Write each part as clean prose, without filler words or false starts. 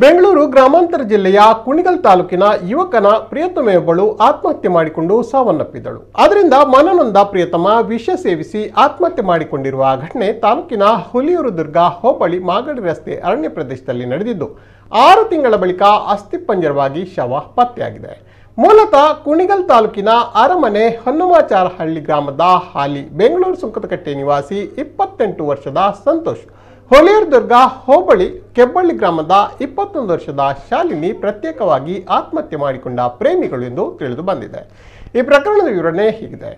ಬೆಂಗಳೂರು ಗ್ರಾಮಾಂತರ ಜಿಲ್ಲೆಯ ಕುಣಿಗಲ್ ತಾಲೂಕಿನ ಯುವಕನ ಪ್ರಿಯತಮೆಯೊಬ್ಬಳು ಆತ್ಮಹತ್ಯೆ ಮಾಡಿಕೊಂಡು ಸಾವನ್ನಪ್ಪಿದಳು. ಅದರಿಂದ ಮನನೊಂದ ಪ್ರಿಯತಮ ವಿಷ ಸೇವಿಸಿ ಆತ್ಮಹತ್ಯೆ ಮಾಡಿಕೊಂಡಿರುವ ಘಟನೆ ತಾಲೂಕಿನ ಹುಲಿಯೂರು ದುರ್ಗ ಹೋಬಳಿ ಮಾಗಡಿ ರಸ್ತೆ ಅರಣ್ಯ ಪ್ರದೇಶದಲ್ಲಿ ನಡೆದಿದ್ದು 6 ತಿಂಗಳ ಬಳಿಕ ಅಸ್ಥಿಪಂಜರವಾಗಿ ಶವ ಪತ್ತೆಯಾಗಿದೆ. ಮೂಲತಃ ಕುಣಿಗಲ್ ತಾಲೂಕಿನ ಅರಮನೆ ಹೊನ್ನಮಾಚಾರಹಳ್ಳಿ ಗ್ರಾಮದ ಹಾಲಿ ಬೆಂಗಳೂರು ಸುಂಕದಕಟ್ಟೆ ನಿವಾಸಿ 28 ವರ್ಷದ ಸಂತೋಷ್, ಹುಲಿಯೂರು ದುರ್ಗ ಹೋಬಳಿ ಕೆಬ್ಬಳ್ಳಿ ಗ್ರಾಮದ 21 ವರ್ಷದ ಶಾಲಿನಿ ಪ್ರತ್ಯೇಕವಾಗಿ ಆತ್ಮಹತ್ಯೆ ಮಾಡಿಕೊಂಡ ಪ್ರೇಮಿಗಳು ಎಂದು ತಿಳಿದು ಬಂದಿದೆ. ಈ ಪ್ರಕರಣದ ವಿವರಣೆ ಹೀಗಿದೆ.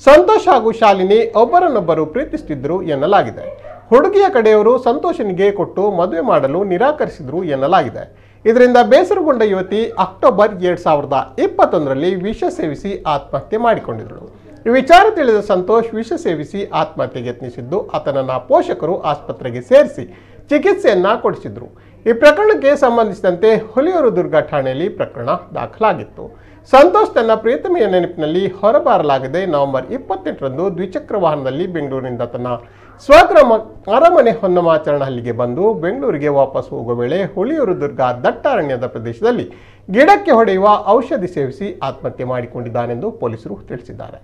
ಸಂತೋಷ್ ಹಾಗೂ ಶಾಲಿನಿ ಒಬ್ಬರನ್ನೊಬ್ಬರು ಪ್ರೀತಿಸುತ್ತಿದ್ದರು ಎನ್ನಲಾಗಿದೆ. ಹುಡುಗಿಯ ಕಡೆಯವರು ಸಂತೋಷನಿಗೆ ಕೊಟ್ಟು ಮದುವೆ ಮಾಡಲು ನಿರಾಕರಿಸಿದ್ರು ಎನ್ನಲಾಗಿದೆ. ಇದರಿಂದ ಬೇಸರಗೊಂಡ ಯುವತಿ ಅಕ್ಟೋಬರ್ 2021ರಲ್ಲಿ ವಿಷ ಸೇವಿಸಿ ಆತ್ಮಹತ್ಯೆ ಮಾಡಿಕೊಂಡಿದ್ದಳು. ಈ ವಿಚಾರ ತಿಳಿದ ಸಂತೋಷ್ ವಿಷ ಸೇವಿಸಿ ಆತ್ಮಹತ್ಯೆಗೆ ಯತ್ನಿಸಿದ್ದು ಆತನನ್ನ ಪೋಷಕರು ಆಸ್ಪತ್ರೆಗೆ ಸೇರಿಸಿ ಚಿಕಿತ್ಸೆಯನ್ನ ಕೊಡಿಸಿದ್ರು. ಈ ಪ್ರಕರಣಕ್ಕೆ ಸಂಬಂಧಿಸಿದಂತೆ ಹುಲಿಯೂರು ದುರ್ಗ ಠಾಣೆಯಲ್ಲಿ ಪ್ರಕರಣ ದಾಖಲಾಗಿತ್ತು. ಸಂತೋಷ್ ತನ್ನ ಪ್ರಿಯತಮೆಯ ನೆನಪಿನಲ್ಲಿ ಹೊರಬರಲಾಗದೆ ನವೆಂಬರ್ 28ರಂದು ದ್ವಿಚಕ್ರ ವಾಹನದಲ್ಲಿ ಬೆಂಗಳೂರಿನಿಂದ ತನ್ನ ಸ್ವಗ್ರಾಮ ಅರಮನೆ ಹೊನ್ನಮಾಚಾರಹಳ್ಳಿಗೆ ಬಂದು ಬೆಂಗಳೂರಿಗೆ ವಾಪಸ್ ಹೋಗುವ ವೇಳೆ ಹುಲಿಯೂರು ದುರ್ಗ ದಟ್ಟಾರಣ್ಯದ ಪ್ರದೇಶದಲ್ಲಿ ಗಿಡಕ್ಕೆ ಹೊಡೆಯುವ ಔಷಧಿ ಸೇವಿಸಿ ಆತ್ಮಹತ್ಯೆ ಮಾಡಿಕೊಂಡಿದ್ದಾನೆಂದು ಪೊಲೀಸರು ತಿಳಿಸಿದ್ದಾರೆ.